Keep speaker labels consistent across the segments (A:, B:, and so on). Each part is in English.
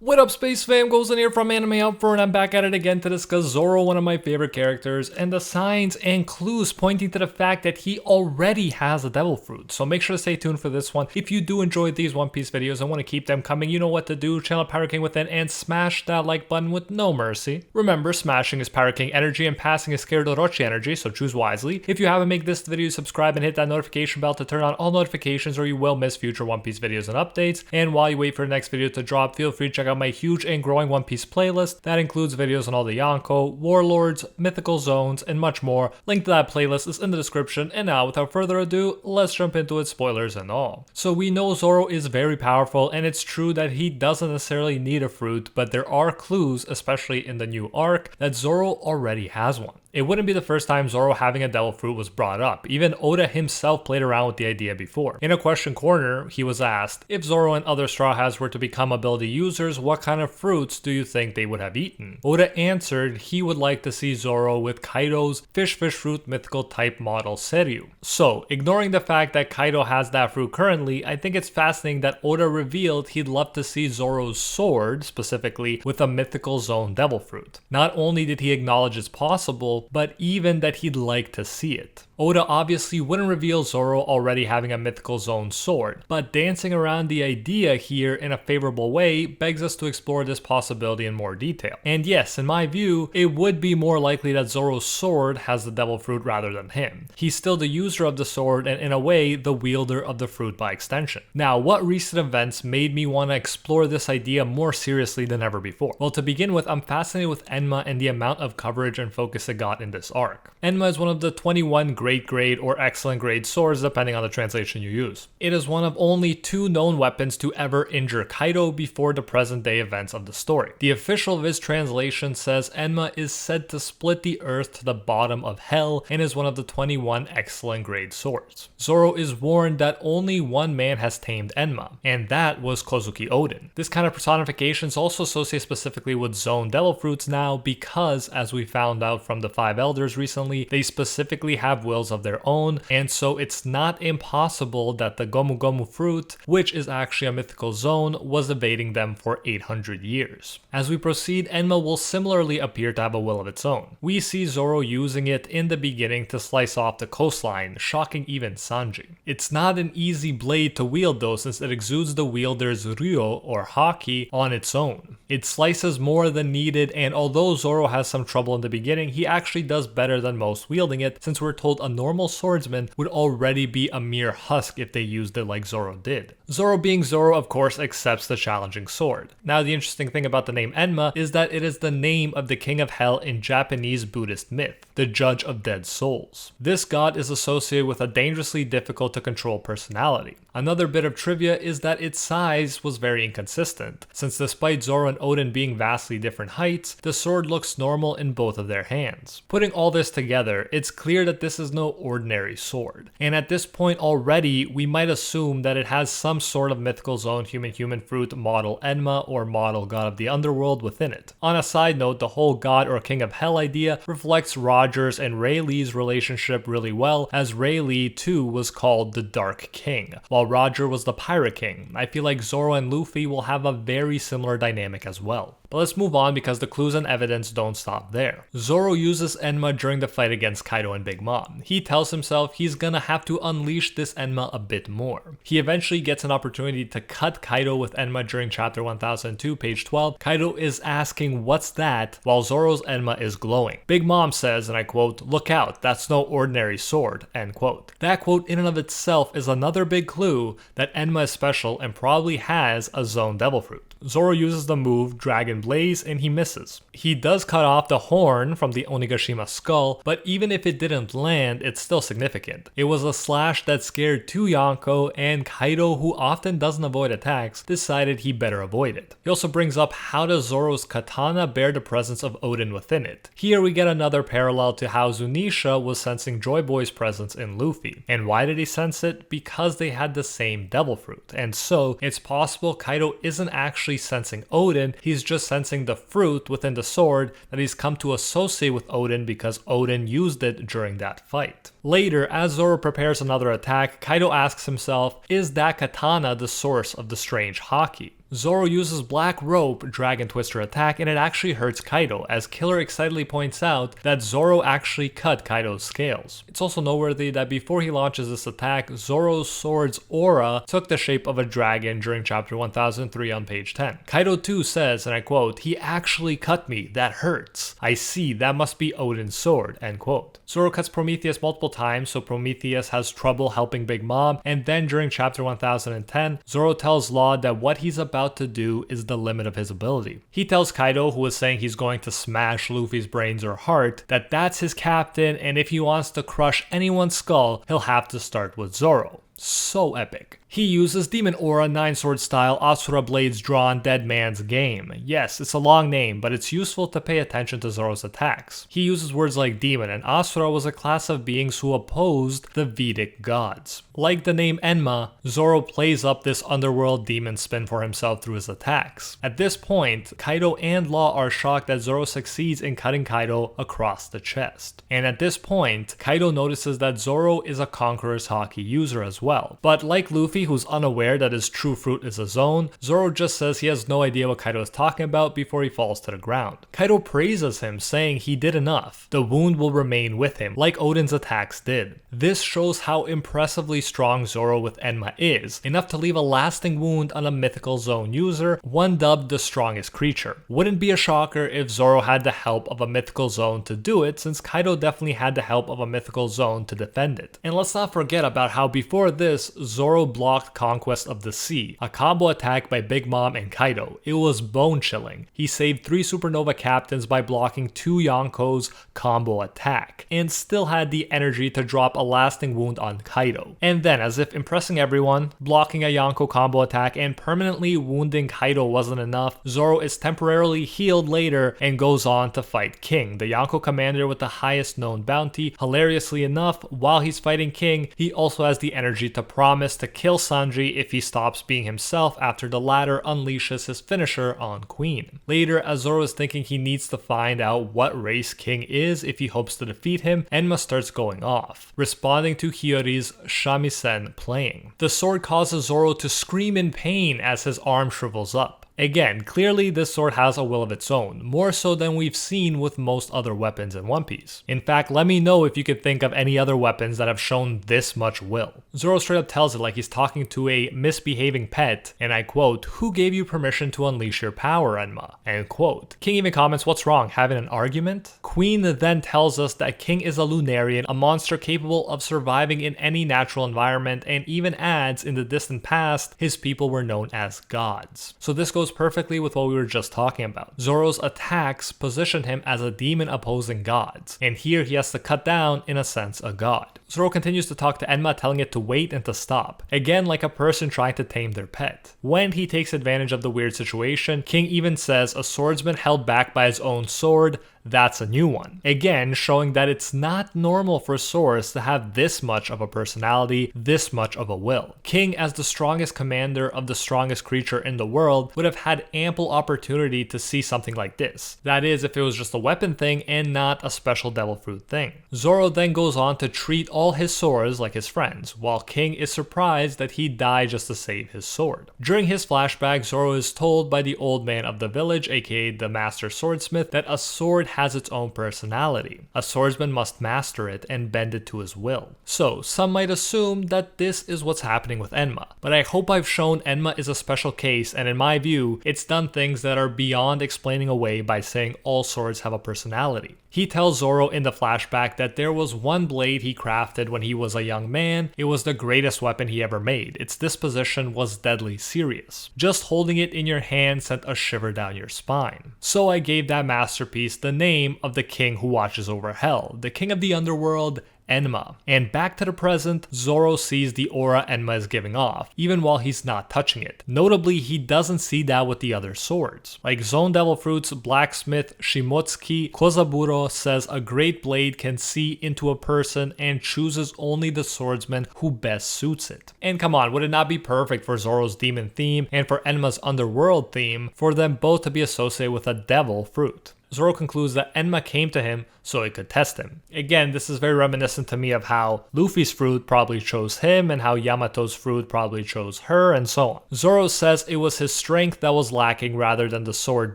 A: What up, Space Fam? Goes in here from Anime Outfro, and I'm back at it again to discuss Zoro, one of my favorite characters, and the signs and clues pointing to the fact that he already has a devil fruit. So make sure to stay tuned for this one. If you do enjoy these One Piece videos and want to keep them coming, you know what to do. Channel Pirate King Within and smash that like button with no mercy. Remember, smashing is Pirate King energy and passing is Scared Orochi energy, so choose wisely. If you haven't made this video, subscribe and hit that notification bell to turn on all notifications or you will miss future One Piece videos and updates. And while you wait for the next video to drop, feel free to check out my huge and growing One Piece playlist that includes videos on all the Yonko, Warlords, mythical zones, and much more. Link to that playlist is in the description. And now, without further ado, let's jump into it, spoilers and all. So we know Zoro is very powerful, and it's true that he doesn't necessarily need a fruit, but there are clues, especially in the new arc, that Zoro already has one. It wouldn't be the first time Zoro having a devil fruit was brought up. Even Oda himself played around with the idea before. In a question corner, he was asked, if Zoro and other Straw Hats were to become ability users, what kind of fruits do you think they would have eaten? Oda answered he would like to see Zoro with Kaido's fish fruit mythical type model Seryu. So, ignoring the fact that Kaido has that fruit currently, I think it's fascinating that Oda revealed he'd love to see Zoro's sword, specifically, with a mythical zone devil fruit. Not only did he acknowledge it's possible, but even that he'd like to see it. Oda obviously wouldn't reveal Zoro already having a mythical zone sword, but dancing around the idea here in a favorable way begs us to explore this possibility in more detail. And yes, in my view, it would be more likely that Zoro's sword has the devil fruit rather than him. He's still the user of the sword and in a way, the wielder of the fruit by extension. Now, what recent events made me want to explore this idea more seriously than ever before? Well, to begin with, I'm fascinated with Enma and the amount of coverage and focus it got in this arc. Enma is one of the 21 great grade or excellent grade swords depending on the translation you use. It is one of only 2 known weapons to ever injure Kaido before the present day events of the story. The official Viz translation says Enma is said to split the earth to the bottom of hell and is one of the 21 excellent grade swords. Zoro is warned that only one man has tamed Enma, and that was Kozuki Oden. This kind of personification is also associated specifically with zone devil fruits now because, as we found out from the 5 elders recently, they specifically have wills of their own, and so it's not impossible that the Gomu Gomu fruit, which is actually a mythical zone, was evading them for 800 years. As we proceed, Enma will similarly appear to have a will of its own. We see Zoro using it in the beginning to slice off the coastline, shocking even Sanji. It's not an easy blade to wield though, since it exudes the wielder's ryo or haki on its own. It slices more than needed, and although Zoro has some trouble in the beginning, he actually does better than most wielding it, since we're told a normal swordsman would already be a mere husk if they used it like Zoro did. Zoro being Zoro, of course, accepts the challenging sword. Now, the interesting thing about the name Enma is that it is the name of the king of hell in Japanese Buddhist myth, the judge of dead souls. This god is associated with a dangerously difficult to control personality. Another bit of trivia is that its size was very inconsistent, since despite Zoro and Oden being vastly different heights, the sword looks normal in both of their hands. Putting all this together, it's clear that this is no ordinary sword. And at this point already, we might assume that it has some sort of mythical zone human fruit model Enma or model god of the underworld within it. On a side note, the whole god or king of hell idea reflects Roger's and Rayleigh's relationship really well, as Rayleigh too was called the Dark King, while Roger was the Pirate King. I feel like Zoro and Luffy will have a very similar dynamic as well. But let's move on because the clues and evidence don't stop there. Zoro uses Enma during the fight against Kaido and Big Mom. He tells himself he's gonna have to unleash this Enma a bit more. He eventually gets an opportunity to cut Kaido with Enma during chapter 1002, page 12. Kaido is asking what's that, while Zoro's Enma is glowing. Big Mom says, and I quote, "Look out, that's no ordinary sword," end quote. That quote in and of itself is another big clue that Enma is special and probably has a zone devil fruit. Zoro uses the move Dragon Blaze and he misses. He does cut off the horn from the Onigashima skull, but even if it didn't land, it's still significant. It was a slash that scared 2 Yonko, and Kaido, who often doesn't avoid attacks, decided he better avoid it. He also brings up how does Zoro's katana bear the presence of Oden within it. Here we get another parallel to how Zunisha was sensing Joy Boy's presence in Luffy. And why did he sense it? Because they had the same devil fruit. And so, it's possible Kaido isn't actually sensing Oden, he's just sensing the fruit within the sword that he's come to associate with Oden because Oden used it during that fight. Later, as Zoro prepares another attack, Kaido asks himself, is that katana the source of the strange haki? Zoro uses Black Rope Dragon Twister attack and it actually hurts Kaido, as Killer excitedly points out that Zoro actually cut Kaido's scales. It's also noteworthy that before he launches this attack, Zoro's sword's aura took the shape of a dragon during chapter 1003 on page 10. Kaido too says, and I quote, "He actually cut me, that hurts. I see, that must be Odin's sword," end quote. Zoro cuts Prometheus multiple times, so Prometheus has trouble helping Big Mom, and then during chapter 1010, Zoro tells Law that what he's about to do is the limit of his ability. He tells Kaido, who is saying he's going to smash Luffy's brains or heart, that that's his captain, and if he wants to crush anyone's skull, he'll have to start with Zoro. So epic. He uses Demon Aura 9-sword style Asura Blades drawn Dead Man's Game. Yes, it's a long name, but it's useful to pay attention to Zoro's attacks. He uses words like demon, and Asura was a class of beings who opposed the Vedic gods. Like the name Enma, Zoro plays up this underworld demon spin for himself through his attacks. At this point, Kaido and Law are shocked that Zoro succeeds in cutting Kaido across the chest. And at this point, Kaido notices that Zoro is a Conqueror's Haki user as well. But like Luffy, who's unaware that his true fruit is a zone, Zoro just says he has no idea what Kaido is talking about before he falls to the ground. Kaido praises him, saying he did enough. The wound will remain with him, like Odin's attacks did. This shows how impressively strong Zoro with Enma is, enough to leave a lasting wound on a mythical zone user, one dubbed the strongest creature. Wouldn't be a shocker if Zoro had the help of a mythical zone to do it, since Kaido definitely had the help of a mythical zone to defend it. And let's not forget about how before this, Zoro blocked Conquest of the Sea, a combo attack by Big Mom and Kaido. It was bone chilling. He saved 3 Supernova captains by blocking 2 Yonko's combo attack, and still had the energy to drop a lasting wound on Kaido. And then, as if impressing everyone, blocking a Yonko combo attack and permanently wounding Kaido wasn't enough, Zoro is temporarily healed later and goes on to fight King, the Yonko commander with the highest known bounty. Hilariously enough, while he's fighting King, he also has the energy to promise to kill Sanji if he stops being himself after the latter unleashes his finisher on Queen. Later, as Zoro is thinking he needs to find out what race King is if he hopes to defeat him, Enma starts going off, responding to Hiyori's shamisen playing. The sword causes Zoro to scream in pain as his arm shrivels up. Again, clearly this sword has a will of its own, more so than we've seen with most other weapons in One Piece. In fact, let me know if you could think of any other weapons that have shown this much will. Zoro straight up tells it like he's talking to a misbehaving pet, and I quote, "Who gave you permission to unleash your power, Enma?" End quote. King even comments, "What's wrong, having an argument?" Queen then tells us that King is a Lunarian, a monster capable of surviving in any natural environment, and even adds, in the distant past, his people were known as gods. So this goes perfectly with what we were just talking about. Zoro's attacks position him as a demon opposing gods, and here he has to cut down, in a sense, a god. Zoro continues to talk to Enma, telling it to wait and to stop, again like a person trying to tame their pet. When he takes advantage of the weird situation, King even says a swordsman held back by his own sword, that's a new one. Again, showing that it's not normal for swords to have this much of a personality, this much of a will. King, as the strongest commander of the strongest creature in the world, would have had ample opportunity to see something like this. That is, if it was just a weapon thing and not a special devil fruit thing. Zoro then goes on to treat all his swords like his friends, while King is surprised that he died just to save his sword. During his flashback, Zoro is told by the old man of the village, aka the master swordsmith, that a sword has its own personality. A swordsman must master it and bend it to his will. So, some might assume that this is what's happening with Enma, but I hope I've shown Enma is a special case, and in my view, it's done things that are beyond explaining away by saying all swords have a personality. He tells Zoro in the flashback that there was one blade he crafted when he was a young man. It was the greatest weapon he ever made. Its disposition was deadly serious. Just holding it in your hand sent a shiver down your spine. So I gave that masterpiece the name of the king who watches over hell, the king of the underworld, Enma. And back to the present, Zoro sees the aura Enma is giving off, even while he's not touching it. Notably, he doesn't see that with the other swords. Like Zone Devil Fruit's blacksmith Shimotsuki Kozaburo says a great blade can see into a person and chooses only the swordsman who best suits it. And come on, would it not be perfect for Zoro's demon theme and for Enma's underworld theme for them both to be associated with a devil fruit? Zoro concludes that Enma came to him so it could test him. Again, this is very reminiscent to me of how Luffy's fruit probably chose him and how Yamato's fruit probably chose her, and so on. Zoro says it was his strength that was lacking rather than the sword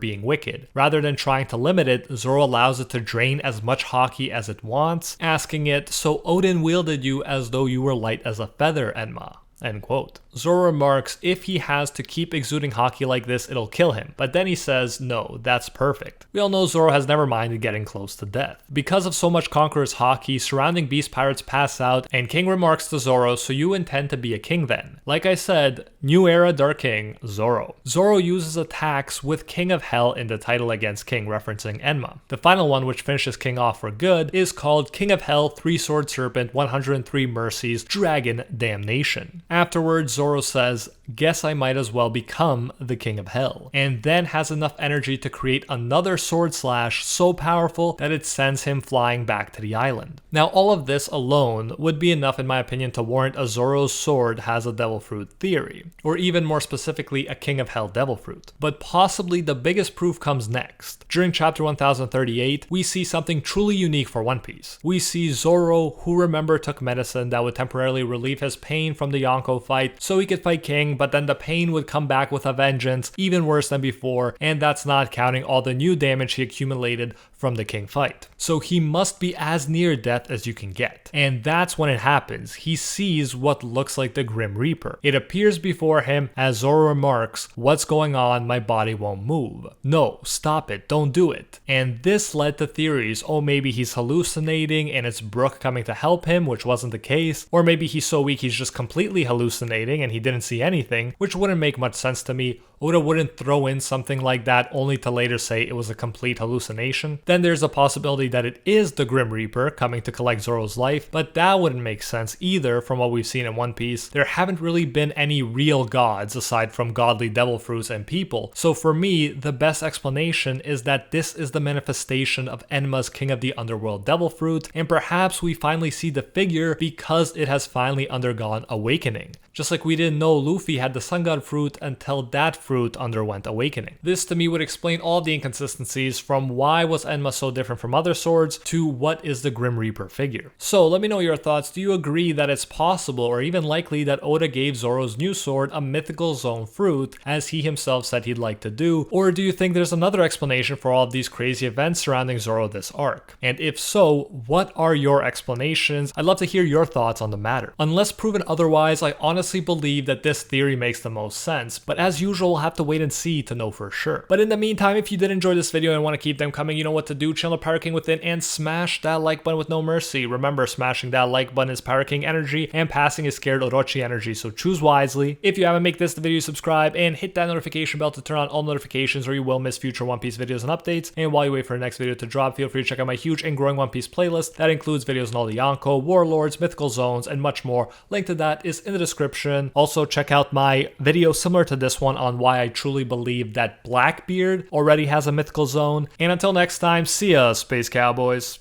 A: being wicked. Rather than trying to limit it, Zoro allows it to drain as much haki as it wants, asking it, "So Odin wielded you as though you were light as a feather, Enma." End quote. Zoro remarks if he has to keep exuding haki like this, it'll kill him. But then he says, no, that's perfect. We all know Zoro has never minded getting close to death. Because of so much Conqueror's haki, surrounding beast pirates pass out, and King remarks to Zoro, so you intend to be a king then? Like I said, new era Dark King, Zoro. Zoro uses attacks with King of Hell in the title against King, referencing Enma. The final one, which finishes King off for good, is called King of Hell, 3-Sword Serpent, 103 Mercies, Dragon Damnation. Afterwards, Zoro says, guess I might as well become the King of Hell, and then has enough energy to create another sword slash so powerful that it sends him flying back to the island. Now, all of this alone would be enough in my opinion to warrant a Zoro's sword has a devil fruit theory, or even more specifically a King of Hell devil fruit. But possibly the biggest proof comes next. During chapter 1038, we see something truly unique for One Piece. We see Zoro, who remember took medicine that would temporarily relieve his pain from the Yonko fight so he could fight King, but then the pain would come back with a vengeance, even worse than before, and that's not counting all the new damage he accumulated from the King fight. So he must be as near death as you can get. And that's when it happens. He sees what looks like the Grim Reaper. It appears before him as Zoro remarks, "What's going on? My body won't move." No, stop it, don't do it. And this led to theories, oh maybe he's hallucinating and it's Brook coming to help him, which wasn't the case, or maybe he's so weak he's just completely hallucinating and he didn't see anything, which wouldn't make much sense to me. Oda wouldn't throw in something like that only to later say it was a complete hallucination. Then there's a possibility that it is the Grim Reaper coming to collect Zoro's life, but that wouldn't make sense either from what we've seen in One Piece. There haven't really been any real gods aside from godly devil fruits and people. So for me, the best explanation is that this is the manifestation of Enma's King of the Underworld devil fruit, and perhaps we finally see the figure because it has finally undergone awakening. Just like we didn't know Luffy had the Sun God fruit until that fruit underwent awakening. This to me would explain all the inconsistencies from why was Enma so different from other swords to what is the Grim Reaper figure. So let me know your thoughts. Do you agree that it's possible or even likely that Oda gave Zoro's new sword a mythical zone fruit as he himself said he'd like to do? Or do you think there's another explanation for all of these crazy events surrounding Zoro this arc? And if so, what are your explanations? I'd love to hear your thoughts on the matter. Unless proven otherwise, I honestly believe that this theory makes the most sense, but as usual, we'll have to wait and see to know for sure. But in the meantime, if you did enjoy this video and want to keep them coming, you know what to do. Channel Pirate King within and smash that like button with no mercy. Remember, smashing that like button is Pirate King energy and passing is scared Orochi energy, so choose wisely. If you haven't, make this the video, subscribe and hit that notification bell to turn on all notifications or you will miss future One Piece videos and updates. And while you wait for the next video to drop, feel free to check out my huge and growing One Piece playlist that includes videos on all the Yonko, Warlords, mythical zones, and much more. Link to that is in the description. Also, check out my video similar to this one on why I truly believe that Blackbeard already has a mythical zone. And until next time, see ya, Space Cowboys.